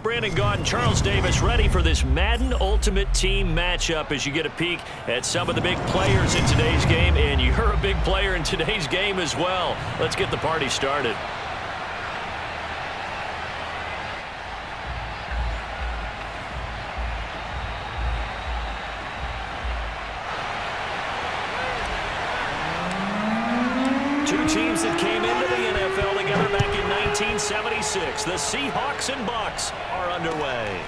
Brandon Gaud and Charles Davis ready for this Madden Ultimate Team matchup as you get a peek at some of the big players in today's game, and you're a big player in today's game as well. Let's get the party started. Two teams that came into the NFL together back in 1976. The Seahawks and Bucks are underway.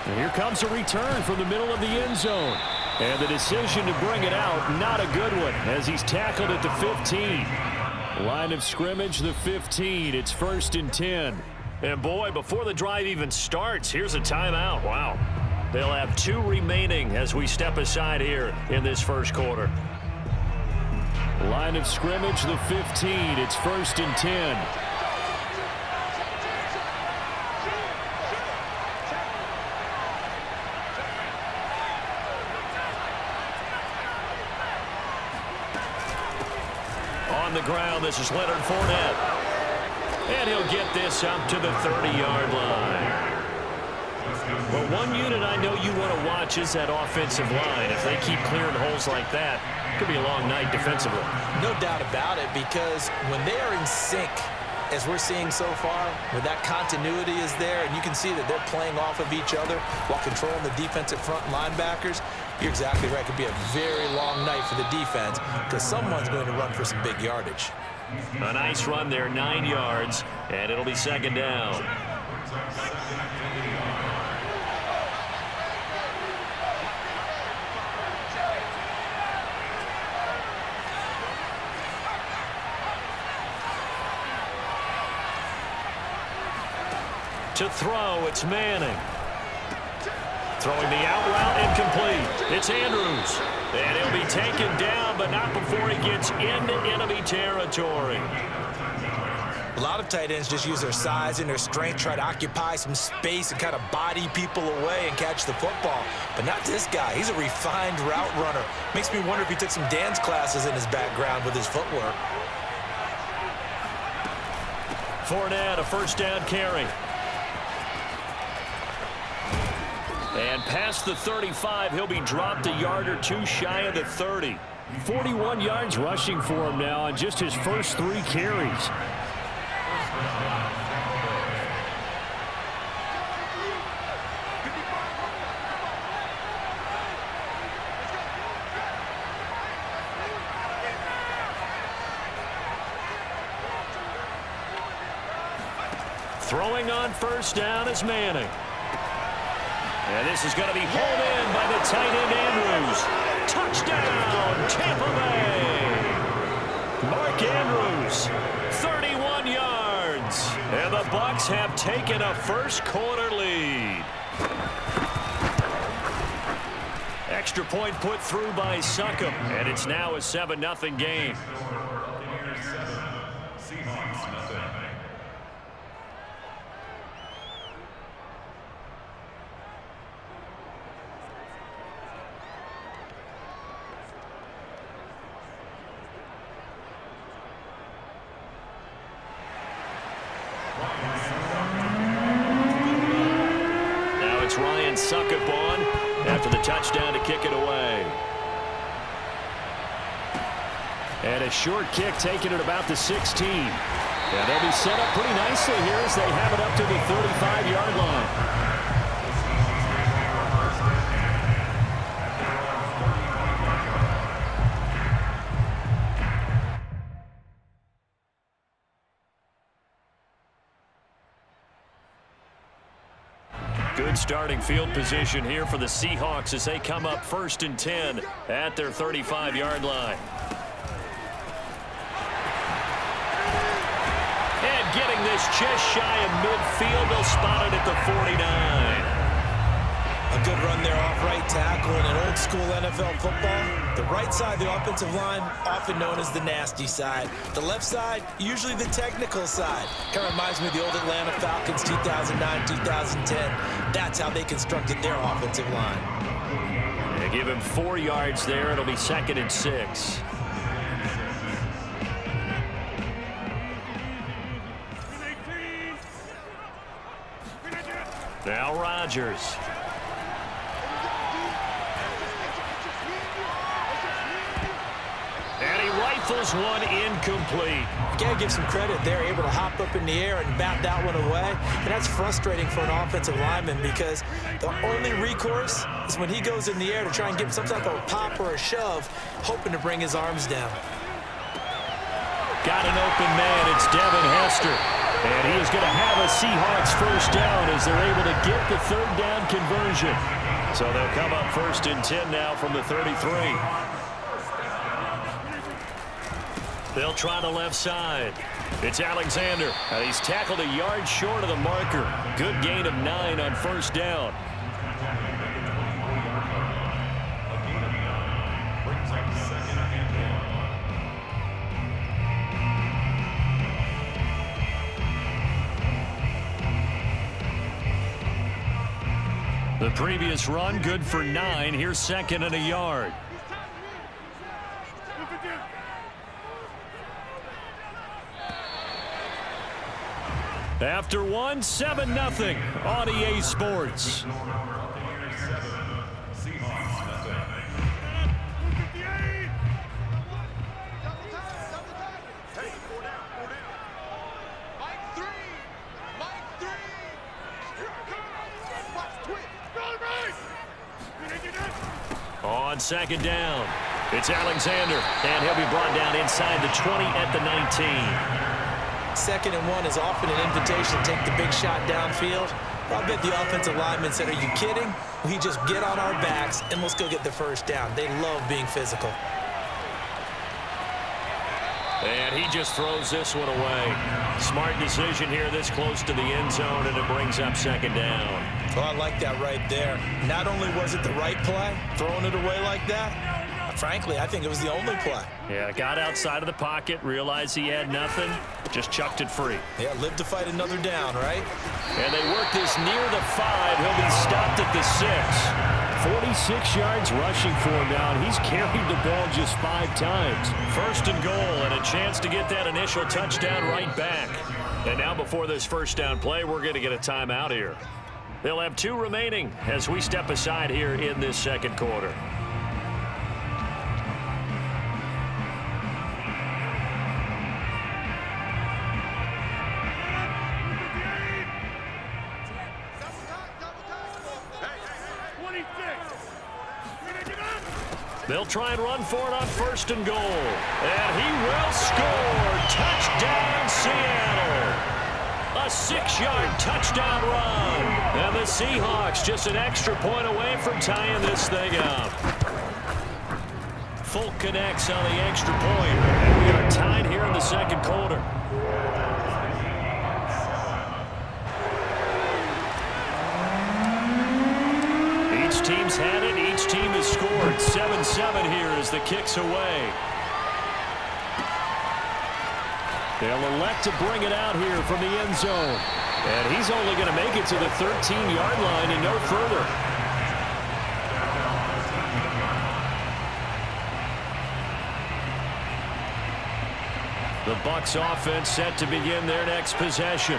And here comes a return from the middle of the end zone. And the decision to bring it out, not a good one, as he's tackled at the 15. Line of scrimmage, the 15. It's 1st and 10. And boy, before the drive even starts, here's a timeout. Wow. They'll have 2 remaining as we step aside here in this first quarter. Line of scrimmage, the 15. It's 1st and 10. On the ground, this is Leonard Fournette. And he'll get this up to the 30-yard line. Well, one unit I know you want to watch is that offensive line. If they keep clearing holes like that, it could be a long night defensively. No doubt about it, because when they are in sync, as we're seeing so far, when that continuity is there, and you can see that they're playing off of each other while controlling the defensive front linebackers, you're exactly right. It could be a very long night for the defense because someone's going to run for some big yardage. A nice run there, 9 yards, and it'll be 2nd down. To throw, it's Manning. Throwing the out route incomplete. It's Andrews. And he'll be taken down, but not before he gets into enemy territory. A lot of tight ends just use their size and their strength, try to occupy some space and kind of body people away and catch the football. But not this guy. He's a refined route runner. Makes me wonder if he took some dance classes in his background with his footwork. Fournette, a 1st down carry. And past the 35, he'll be dropped a yard or 2 shy of the 30. 41 yards rushing for him now on just his first 3 carries. Throwing on 1st down is Manning. And this is going to be hauled in by the tight end Andrews. Touchdown, Tampa Bay. Mark Andrews, 31 yards. And the Bucks have taken a first quarter lead. Extra point put through by Succop. And it's now a 7-0 game. Succop on after the touchdown to kick it away. And a short kick taken at about the 16. And they'll be set up pretty nicely here as they have it up to the 35-yard line. Good starting field position here for the Seahawks as they come up 1st and 10 at their 35-yard line. And getting this just shy of midfield, they'll spot it at the 49. A good run there off right tackle in an old-school NFL football. The right side of the offensive line, often known as the nasty side. The left side, usually the technical side. Kind of reminds me of the old Atlanta Falcons 2009, 2010. That's how they constructed their offensive line. They give him 4 yards there. It'll be 2nd and 6. Now Rodgers. And he rifles one incomplete. Gotta give some credit. They're able to hop up in the air and bat that one away. And that's frustrating for an offensive lineman because the only recourse is when he goes in the air to try and get some type of a pop or a shove, hoping to bring his arms down. Got an open man. It's Devin Hester. And he is going to have a Seahawks first down as they're able to get the third down conversion. So they'll come up 1st and 10 now from the 33. They'll try the left side. It's Alexander. And he's tackled a yard short of the marker. Good gain of 9 on first down. The previous run good for 9. Here's 2nd and a yard. After 1, 7-0 on EA Sports. On 2nd down, it's Alexander, and he'll be brought down inside the 20 at the 19. 2nd and 1 is often an invitation to take the big shot downfield. I bet the offensive lineman said, are you kidding? We just get on our backs and let's go get the first down. They love being physical. And he just throws this one away. Smart decision here this close to the end zone, and it brings up 2nd down. Well, I like that right there. Not only was it the right play, throwing it away like that, frankly, I think it was the only play. Yeah, got outside of the pocket, realized he had nothing, just chucked it free. Yeah, live to fight another down, right? And they work this near the 5. He'll be stopped at the 6. 46 yards rushing for him now, and he's carried the ball just 5 times. 1st and goal, and a chance to get that initial touchdown right back. And now before this first down play, we're going to get a timeout here. They'll have 2 remaining as we step aside here in this 2nd quarter. They'll try and run for it on 1st and goal. And he will score. Touchdown, Seattle. A 6-yard touchdown run. And the Seahawks just an extra point away from tying this thing up. Folk connects on the extra point. And we are tied here in the 2nd quarter. Each team's had it. Each team has scored. 7-7 here as the kick's away. They'll elect to bring it out here from the end zone. And he's only going to make it to the 13-yard line and no further. The Bucs offense set to begin their next possession.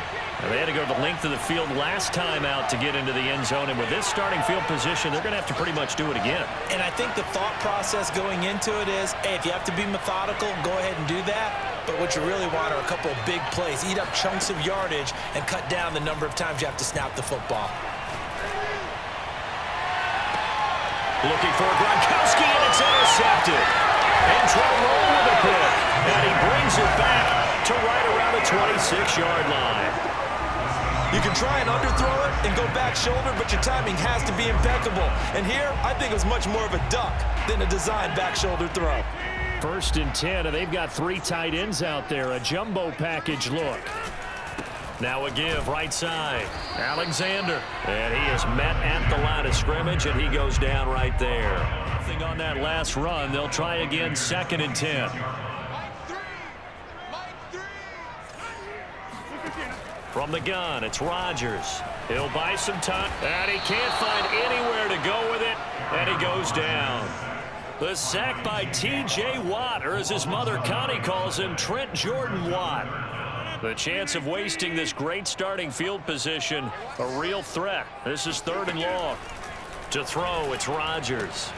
They had to go the length of the field last time out to get into the end zone, and with this starting field position, they're going to have to pretty much do it again. And I think the thought process going into it is, hey, if you have to be methodical, go ahead and do that. But what you really want are a couple of big plays, eat up chunks of yardage, and cut down the number of times you have to snap the football. Looking for Gronkowski, and it's intercepted. And Roll with a pick, and he brings it back to right around the 26-yard line. You can try and underthrow it and go back shoulder, but your timing has to be impeccable. And here, I think it was much more of a duck than a designed back shoulder throw. 1st and 10, and they've got 3 tight ends out there. A jumbo package look. Now a give right side. Alexander. And he is met at the line of scrimmage, and he goes down right there. Nothing on that last run. They'll try again 2nd and 10. From the gun, it's Rodgers. He'll buy some time, and he can't find anywhere to go with it, and he goes down. The sack by T.J. Watt, or as his mother Connie calls him, Trent Jordan Watt. The chance of wasting this great starting field position, a real threat. This is 3rd and long. To throw, it's Rodgers.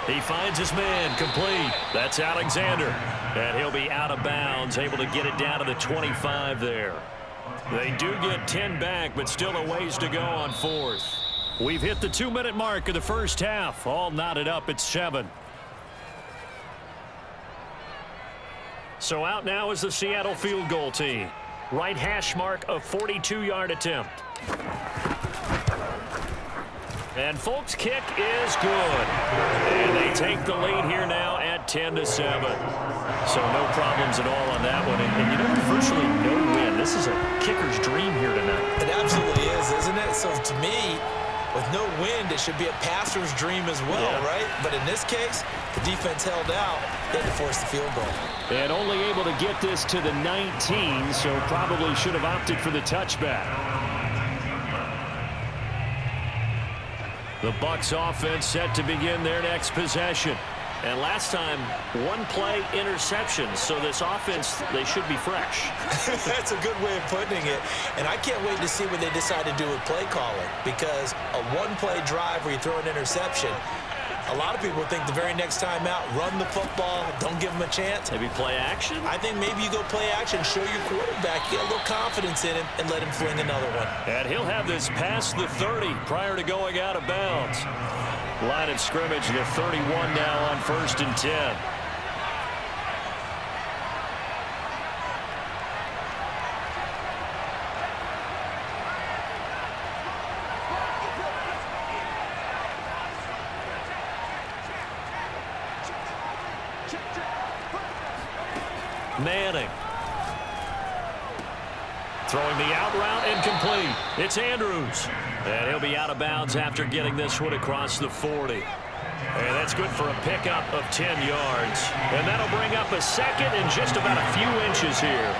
He finds his man, complete. That's Alexander. And he'll be out of bounds, able to get it down to the 25 there. They do get 10 back, but still a ways to go on 4th. We've hit the 2-minute mark of the first half. All knotted up at 7. So out now is the Seattle field goal team. Right hash mark, a 42-yard attempt. And Folk's kick is good. And they take the lead here now at 10-7. So no problems at all on that one. And you know, virtually no win. This is a kicker's dream here tonight. It absolutely is, isn't it? So to me, with no wind, it should be a passer's dream as well, right? But in this case, the defense held out. They had to force the field goal. And only able to get this to the 19, so probably should have opted for the touchback. The Bucs offense set to begin their next possession. And last time, 1-play interception. So this offense, they should be fresh. That's a good way of putting it. And I can't wait to see what they decide to do with play calling. Because a 1-play drive where you throw an interception, a lot of people think the very next time out, run the football, don't give them a chance. Maybe play action? I think maybe you go play action, show your quarterback, get a little confidence in him, and let him fling another one. And he'll have this past the 30 prior to going out of bounds. Line of scrimmage, the 31 now on 1st and 10. Manning. Throwing the out route incomplete. It's Andrews. And he'll be out of bounds after getting this one across the 40. And that's good for a pickup of 10 yards. And that'll bring up a second and just about a few inches here.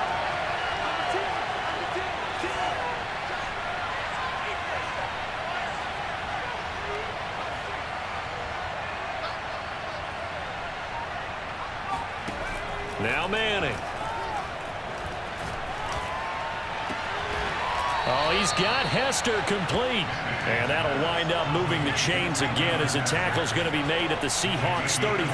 Now Manning. Oh, he's got Hester complete. And that'll wind up moving the chains again as the tackle's going to be made at the Seahawks 35.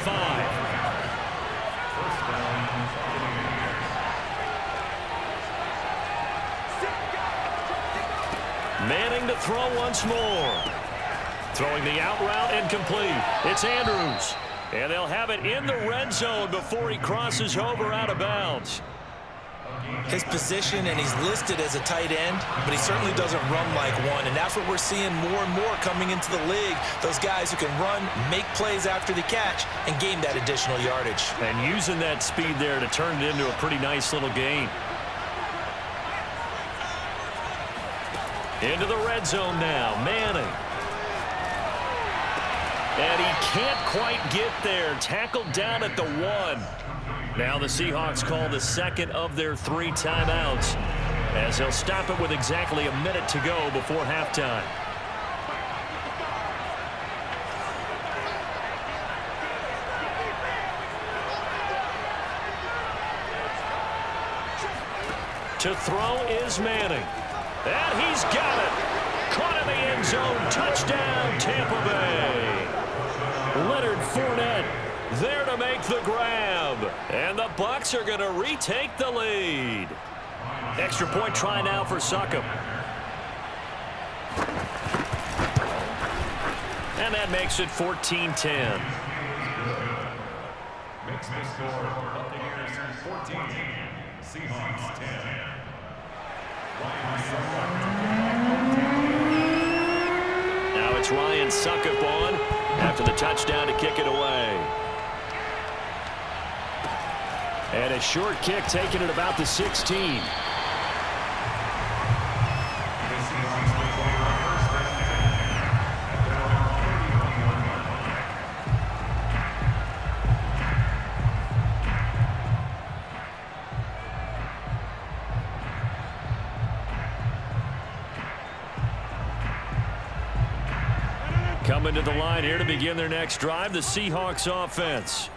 Manning to throw once more. Throwing the out route incomplete. It's Andrews. And they'll have it in the red zone before he crosses over out of bounds. His position, and he's listed as a tight end, but he certainly doesn't run like one, and that's what we're seeing more and more coming into the league. Those guys who can run, make plays after the catch, and gain that additional yardage. And using that speed there to turn it into a pretty nice little gain. Into the red zone now, Manning. And he can't quite get there. Tackled down at the 1. Now the Seahawks call the second of their 3 timeouts, as they'll stop it with exactly a minute to go before halftime. To throw is Manning. And he's got it. Caught in the end zone. Touchdown, Tampa Bay. Leonard Fournette there to make the grab. And the Bucs are going to retake the lead. Extra point try now for Succop. And that makes it 14-10. Makes the score Buccaneers 14, Seahawks 10. Now it's Ryan Succop on after the touchdown to kick it away. And a short kick taken at about the 16. Coming to the line here to begin their next drive, the Seahawks offense.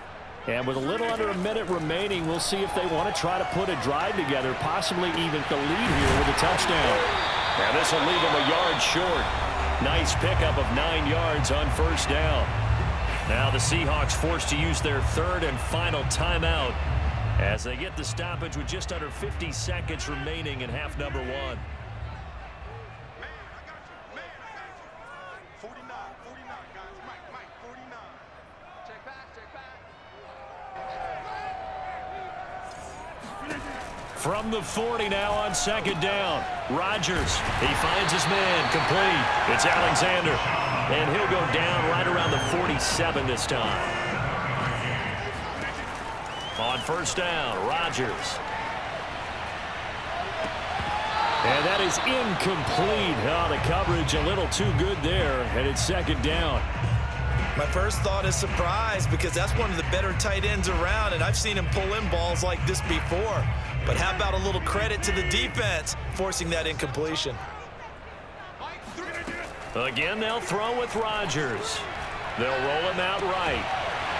And with a little under a minute remaining, we'll see if they want to try to put a drive together, possibly even the lead here with a touchdown. And this will leave them a yard short. Nice pickup of 9 yards on first down. Now the Seahawks forced to use their third and final timeout as they get the stoppage with just under 50 seconds remaining in half number 1. From the 40 now on second down. Rodgers, he finds his man, complete. It's Alexander, and he'll go down right around the 47 this time. On first down, Rodgers. And that is incomplete. Oh, the coverage a little too good there, and it's second down. My first thought is surprise because that's one of the better tight ends around, and I've seen him pull in balls like this before. But how about a little credit to the defense forcing that incompletion? Again, they'll throw with Rodgers. They'll roll him out right.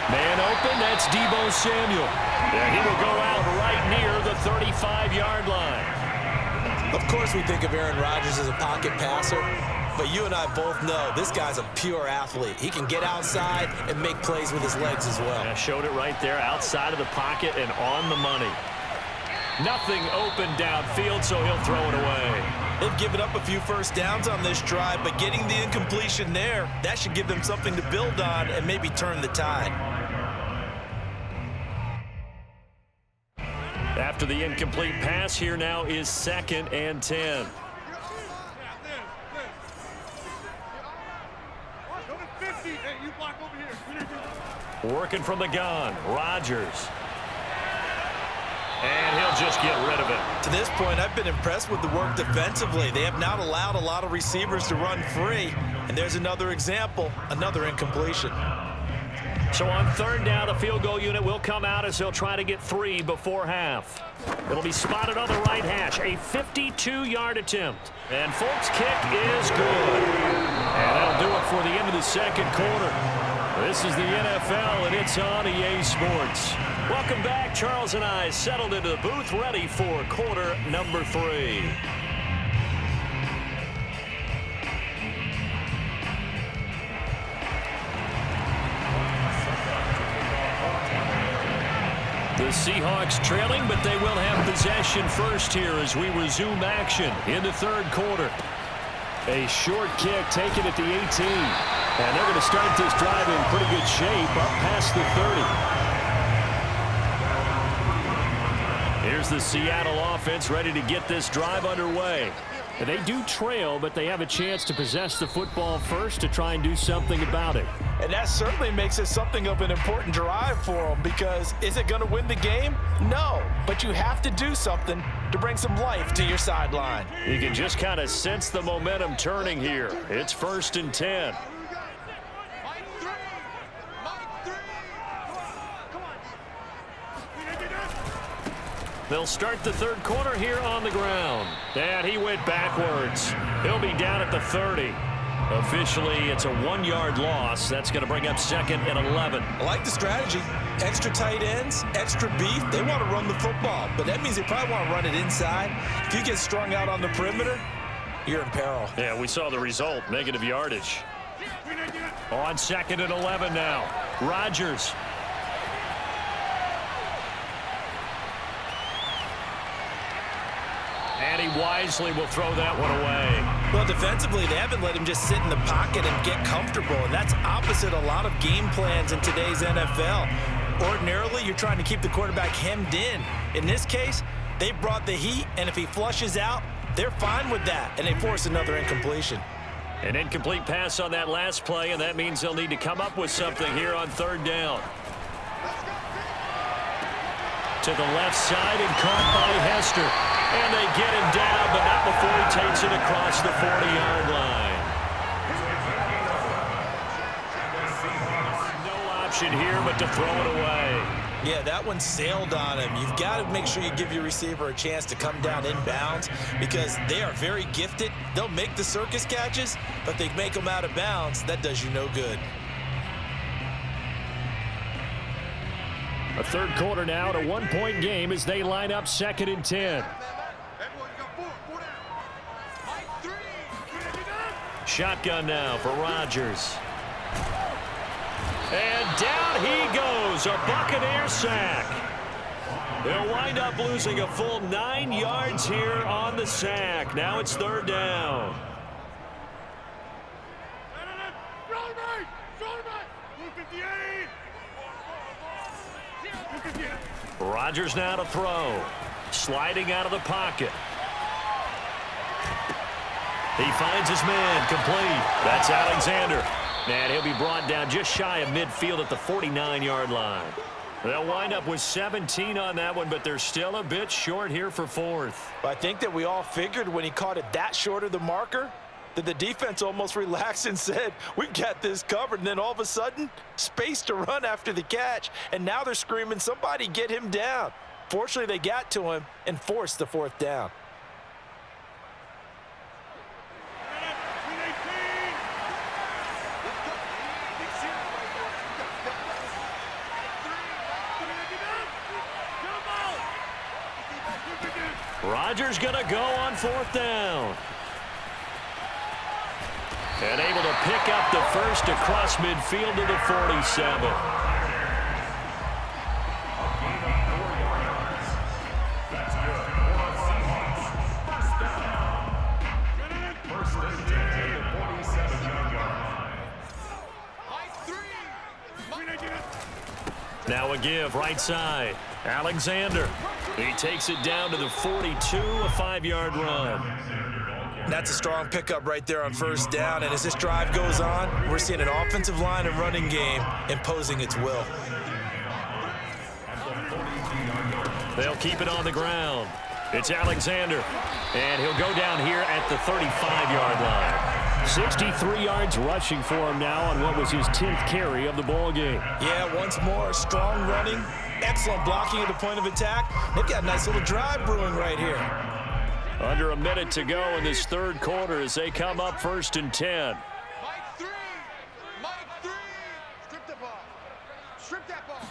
Man open, that's Deebo Samuel. And he will go out right near the 35-yard line. Of course we think of Aaron Rodgers as a pocket passer, but you and I both know this guy's a pure athlete. He can get outside and make plays with his legs as well. I showed it right there, outside of the pocket and on the money. Nothing open downfield, so he'll throw it away. They've given up a few first downs on this drive, but getting the incompletion there, that should give them something to build on and maybe turn the tide. After the incomplete pass, here now is 2nd and 10. Working from the gun, Rodgers. And he'll just get rid of it. To this point, I've been impressed with the work defensively. They have not allowed a lot of receivers to run free. And there's another example, another incompletion. So on third down, the field goal unit will come out as they'll try to get 3 before half. It'll be spotted on the right hash, a 52-yard attempt. And Folk's kick is good. And that'll do it for the end of the second quarter. This is the NFL, and it's on EA Sports. Welcome back. Charles and I settled into the booth, ready for quarter number 3. The Seahawks trailing, but they will have possession first here as we resume action in the third quarter. A short kick taken at the 18. And they're going to start this drive in pretty good shape up past the 30. Here's the Seattle offense ready to get this drive underway. And they do trail, but they have a chance to possess the football first to try and do something about it. And that certainly makes it something of an important drive for them, because is it going to win the game? No, but you have to do something to bring some life to your sideline. You can just kind of sense the momentum turning here. It's 1st and 10. They'll start the third quarter here on the ground. And he went backwards. He'll be down at the 30. Officially, it's a 1-yard loss. That's going to bring up 2nd and 11. I like the strategy. Extra tight ends, extra beef. They want to run the football, but that means they probably want to run it inside. If you get strung out on the perimeter, you're in peril. Yeah, we saw the result, negative yardage. On 2nd and 11 now. Rodgers. And he wisely will throw that one away. Well, defensively, they haven't let him just sit in the pocket and get comfortable, and that's opposite a lot of game plans in today's NFL. Ordinarily, you're trying to keep the quarterback hemmed in. In this case, they brought the heat, and if he flushes out, they're fine with that, and they force another incompletion. An incomplete pass on that last play, and that means they'll need to come up with something here on third down. To the left side and caught by Hester. And they get him down, but not before he takes it across the 40-yard line. No option here but to throw it away. Yeah, that one sailed on him. You've got to make sure you give your receiver a chance to come down inbounds, because they are very gifted. They'll make the circus catches, but they make them out of bounds. That does you no good. A third quarter now, a 1-point game as they line up 2nd and 10. Shotgun now for Rodgers. And down he goes, a Buccaneer sack. They'll wind up losing a full 9 yards here on the sack. Now it's 3rd down. Rodgers now to throw. Sliding out of the pocket. He finds his man, complete. That's Alexander. And he'll be brought down just shy of midfield at the 49-yard line. They'll wind up with 17 on that one, but they're still a bit short here for 4th. I think that we all figured when he caught it that short of the marker that the defense almost relaxed and said, we've got this covered. And then all of a sudden, space to run after the catch. And now they're screaming, somebody get him down. Fortunately, they got to him and forced the 4th down. Rodgers going to go on 4th down. And able to pick up the first across midfield to the 47. That's good. First down. First and 10 at the 47-yard line. Now a give right side. Alexander. He takes it down to the 42, a 5-yard run. That's a strong pickup right there on 1st down. And as this drive goes on, we're seeing an offensive line and running game imposing its will. They'll keep it on the ground. It's Alexander. And he'll go down here at the 35-yard line. 63 yards rushing for him now on what was his 10th carry of the ball game. Yeah, once more, strong running, excellent blocking at the point of attack. They've got a nice little drive brewing right here. Under a minute to go in this 3rd quarter as they come up 1st and 10. Mike 3. Strip the ball. Strip that ball.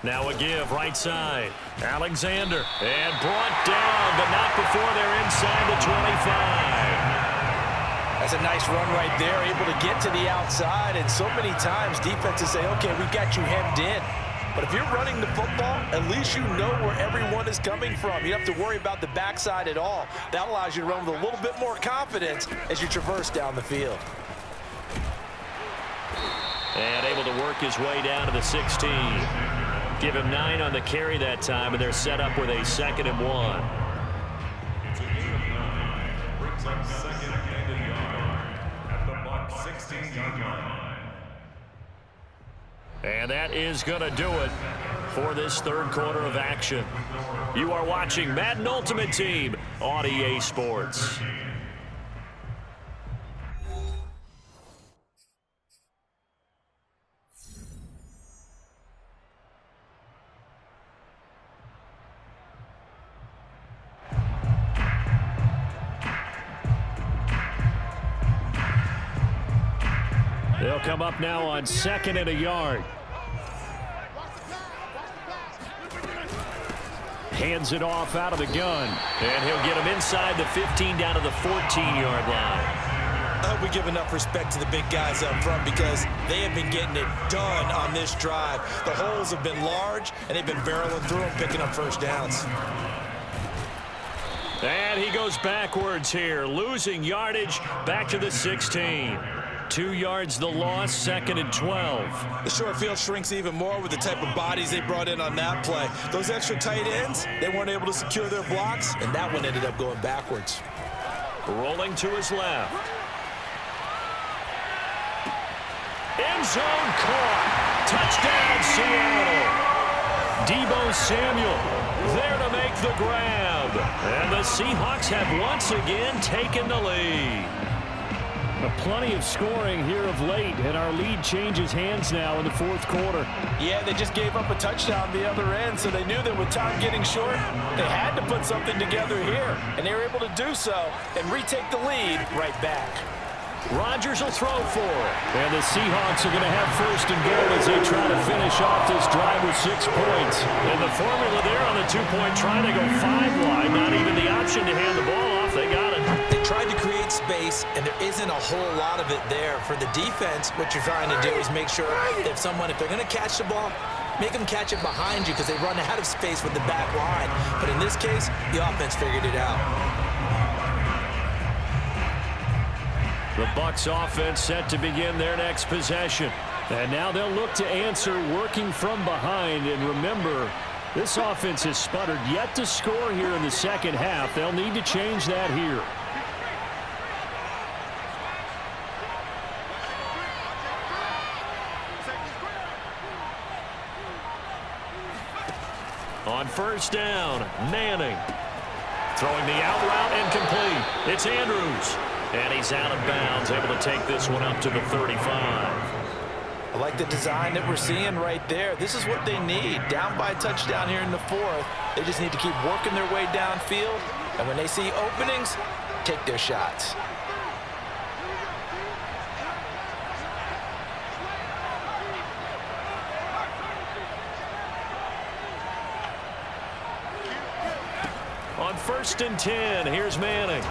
Now a give right side. Alexander. And brought down, but not before they're inside the 25. That's a nice run right there, able to get to the outside. And so many times defenses say, okay, we got you hemmed in. But if you're running the football, at least you know where everyone is coming from. You don't have to worry about the backside at all. That allows you to run with a little bit more confidence as you traverse down the field. And able to work his way down to the 16. Give him 9 on the carry that time, and they're set up with a 2nd and 1. Brings up 2nd and a yard at the Buck 16-yard line. And that is going to do it for this 3rd quarter of action. You are watching Madden Ultimate Team on EA Sports. They'll come up now on 2nd and a yard. Hands it off out of the gun. And he'll get him inside the 15 down to the 14-yard line. I hope we give enough respect to the big guys up front because they have been getting it done on this drive. The holes have been large, and they've been barreling through them, picking up 1st downs. And he goes backwards here, losing yardage back to the 16. 2 yards the loss, 2nd and 12. The short field shrinks even more with the type of bodies they brought in on that play. Those extra tight ends, they weren't able to secure their blocks, and that one ended up going backwards. Rolling to his left. End zone caught. Touchdown, Seattle. Deebo Samuel there to make the grab. And the Seahawks have once again taken the lead. Plenty of scoring here of late, and our lead changes hands now in the 4th quarter. Yeah, they just gave up a touchdown the other end, so they knew that with time getting short, they had to put something together here, and they were able to do so and retake the lead right back. Rodgers will throw for it. And the Seahawks are going to have first and goal as they try to finish off this drive with 6 points. And the formula there on the two-point try, they go 5 wide. Not even the option to hand the ball off. They got it. They tried to create space, and there isn't a whole lot of it there. For the defense, what you're trying to do is make sure if they're going to catch the ball, make them catch it behind you because they run out of space with the back line. But in this case, the offense figured it out. The Bucs offense set to begin their next possession. And now they'll look to answer working from behind. And remember, this offense has sputtered yet to score here in the second half. They'll need to change that here. On first down, Manning. Throwing the out route incomplete. It's Andrews. And he's out of bounds, able to take this one up to the 35. I like the design that we're seeing right there. This is what they need. Down by a touchdown here in the 4th. They just need to keep working their way downfield. And when they see openings, take their shots. On first and 10, here's Manning.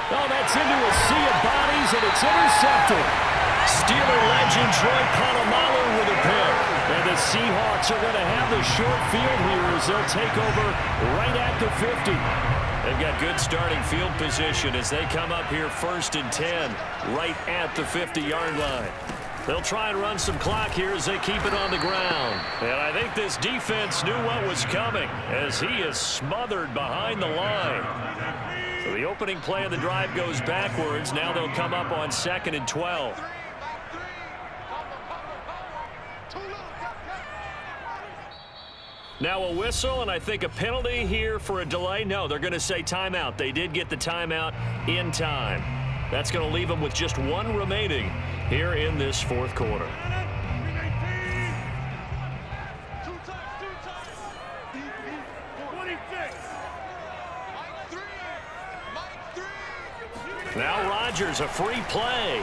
Oh, that's into a sea of bodies, and it's intercepted. Steeler legend Troy Polamalu with a pick. And the Seahawks are going to have the short field here as they'll take over right at the 50. They've got good starting field position as they come up here first and 10, right at the 50-yard line. They'll try and run some clock here as they keep it on the ground. And I think this defense knew what was coming as he is smothered behind the line. So the opening play of the drive goes backwards. Now they'll come up on 2nd and 12. Now a whistle and I think a penalty here for a delay. No, they're going to say timeout. They did get the timeout in time. That's going to leave them with just 1 remaining here in this 4th quarter. Now Rodgers, a free play,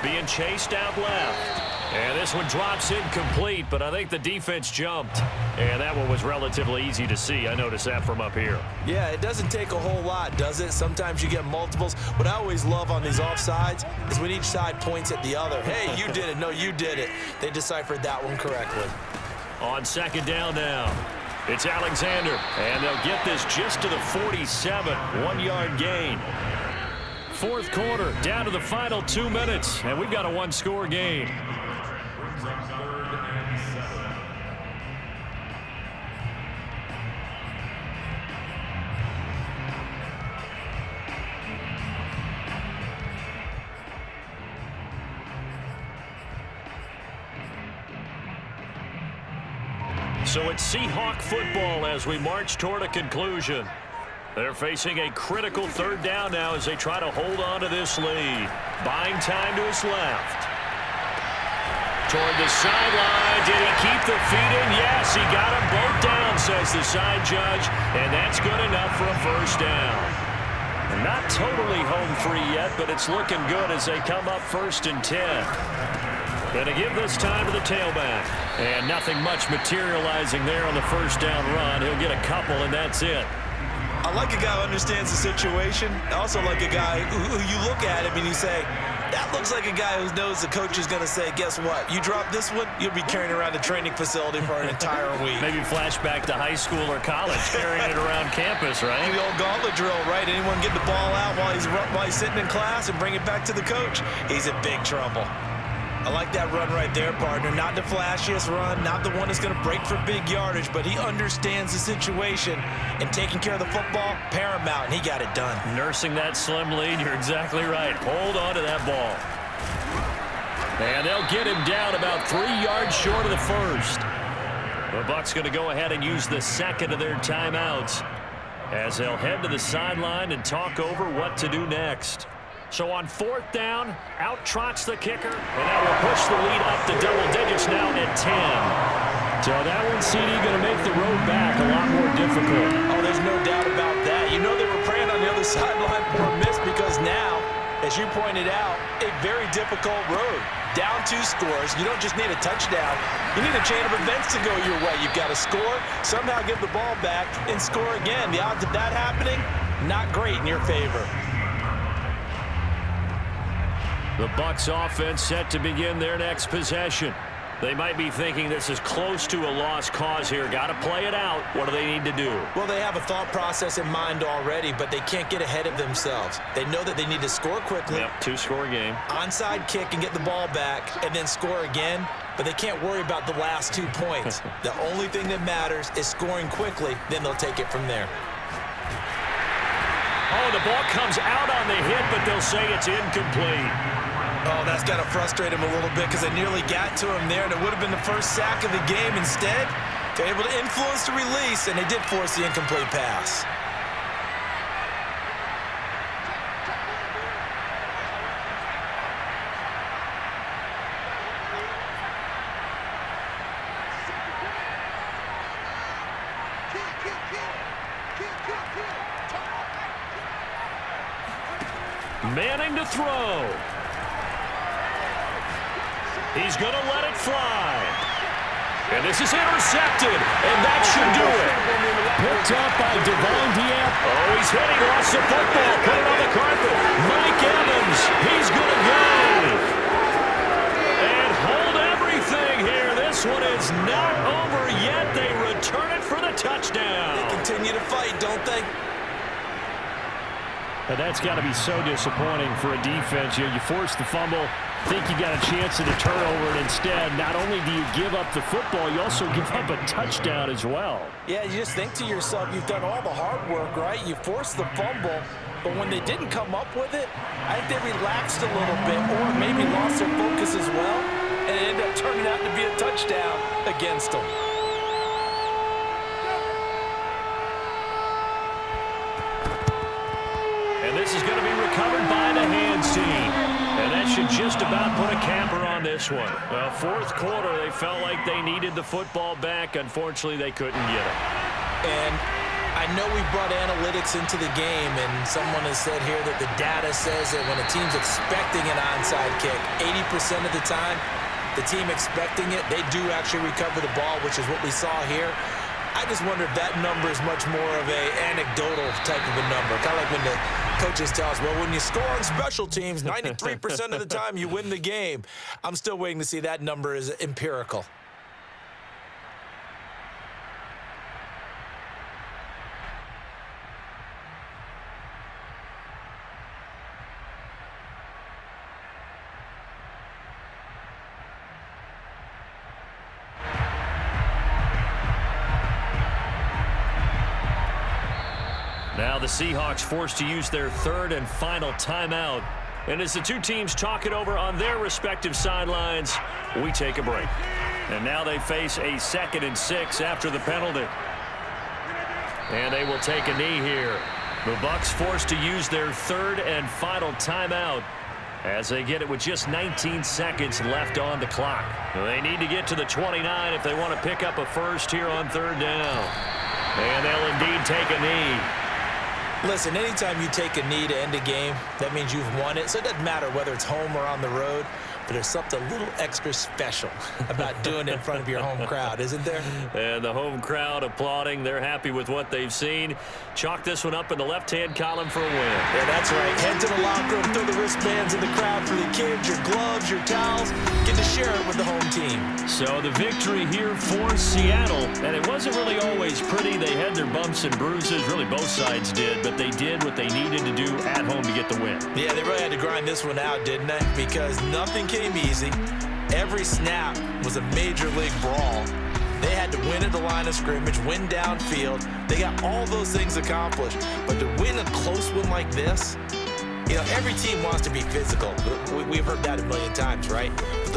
being chased out left. And this one drops incomplete, but I think the defense jumped. And that one was relatively easy to see. I noticed that from up here. Yeah, it doesn't take a whole lot, does it? Sometimes you get multiples. What I always love on these offsides is when each side points at the other. Hey, you did it. No, you did it. They deciphered that one correctly. On 2nd down now, it's Alexander. And they'll get this just to the 47, 1-yard gain. 4th quarter, down to the final 2 minutes. And we've got a 1-score game. So it's Seahawk football as we march toward a conclusion. They're facing a critical 3rd down now as they try to hold on to this lead. Buying time to his left. Toward the sideline. Did he keep the feet in? Yes, he got them both down, says the side judge. And that's good enough for a 1st down. And not totally home free yet, but it's looking good as they come up 1st and 10. Going to give this time to the tailback. And nothing much materializing there on the 1st down run. He'll get a couple, and that's it. I like a guy who understands the situation. I also like a guy who you look at him and you say, that looks like a guy who knows the coach is going to say, guess what? You drop this one, you'll be carrying around the training facility for an entire week. Maybe flashback to high school or college, carrying it around campus, right? The old gauntlet drill, right? Anyone get the ball out while he's sitting in class and bring it back to the coach? He's in big trouble. I like that run right there, partner. Not the flashiest run, not the one that's going to break for big yardage, but he understands the situation, and taking care of the football, paramount, and he got it done. Nursing that slim lead, you're exactly right. Hold on to that ball. And they'll get him down about 3 yards short of the 1st. The Bucs going to go ahead and use the 2nd of their timeouts as they'll head to the sideline and talk over what to do next. So on 4th down, out trots the kicker, and that will push the lead up to double digits now at 10. So that one, CD, going to make the road back a lot more difficult. Oh, there's no doubt about that. You know they were praying on the other sideline for a miss because now, as you pointed out, a very difficult road. Down 2 scores. You don't just need a touchdown. You need a chain of events to go your way. You've got to score, somehow get the ball back, and score again. The odds of that happening, not great in your favor. The Bucs offense set to begin their next possession. They might be thinking this is close to a lost cause here. Got to play it out. What do they need to do? Well, they have a thought process in mind already, but they can't get ahead of themselves. They know that they need to score quickly. Yep, 2-score game. Onside kick and get the ball back and then score again, but they can't worry about the last 2 points. The only thing that matters is scoring quickly, then they'll take it from there. Oh, the ball comes out on the hit, but they'll say it's incomplete. Oh, that's got to frustrate him a little bit because they nearly got to him there, and it would have been the first sack of the game. Instead, they're able to influence the release, and they did force the incomplete pass. Manning to throw. He's going to let it fly. And this is intercepted, and that should do it. Picked up by Devon Diep. Oh, he's hit. He lost the football. Put it on the carpet. Mike Evans, he's going to go. And hold everything here. This one is not over yet. They return it for the touchdown. They continue to fight, don't they? And that's got to be so disappointing for a defense. You force the fumble, think you got a chance at a turnover, and instead, not only do you give up the football, you also give up a touchdown as well. Yeah, you just think to yourself, you've done all the hard work, right? You forced the fumble, but when they didn't come up with it, I think they relaxed a little bit or maybe lost their focus as well, and it ended up turning out to be a touchdown against them. And this is going to be recovered by the hands team. And that should just about put a capper on this one. Well, fourth quarter, they felt like they needed the football back. Unfortunately, they couldn't get it. And I know we brought analytics into the game, and someone has said here that the data says that when a team's expecting an onside kick, 80% of the time, the team expecting it, they do actually recover the ball, which is what we saw here. I just wonder if that number is much more of a anecdotal type of a number. Kind of like when the coaches tell us, well, when you score on special teams, 93% of the time you win the game. I'm still waiting to see that number is empirical. Now the Seahawks forced to use their third and final timeout. And as the two teams talk it over on their respective sidelines, we take a break. And now they face a 2nd and 6 after the penalty. And they will take a knee here. The Bucs forced to use their third and final timeout as they get it with just 19 seconds left on the clock. They need to get to the 29 if they want to pick up a first here on 3rd down. And they'll indeed take a knee. Listen, anytime you take a knee to end a game, that means you've won it. So it doesn't matter whether it's home or on the road, but there's something a little extra special about doing it in front of your home crowd, isn't there? And the home crowd applauding. They're happy with what they've seen. Chalk this one up in the left-hand column for a win. Yeah, that's right. Head to the locker room, throw the wristbands in the crowd for the kids, your gloves, your towels. Get to share it with the home team. So the victory here for Seattle, and it wasn't really always pretty. They had their bumps and bruises. Really, both sides did, but they did what they needed to do at home to get the win. Yeah, they really had to grind this one out, didn't they? Because nothing came easy. Every snap was a major league brawl. They had to win at the line of scrimmage, win downfield. They got all those things accomplished. But to win a close one like this, you know, every team wants to be physical. We've heard that a million times, right? But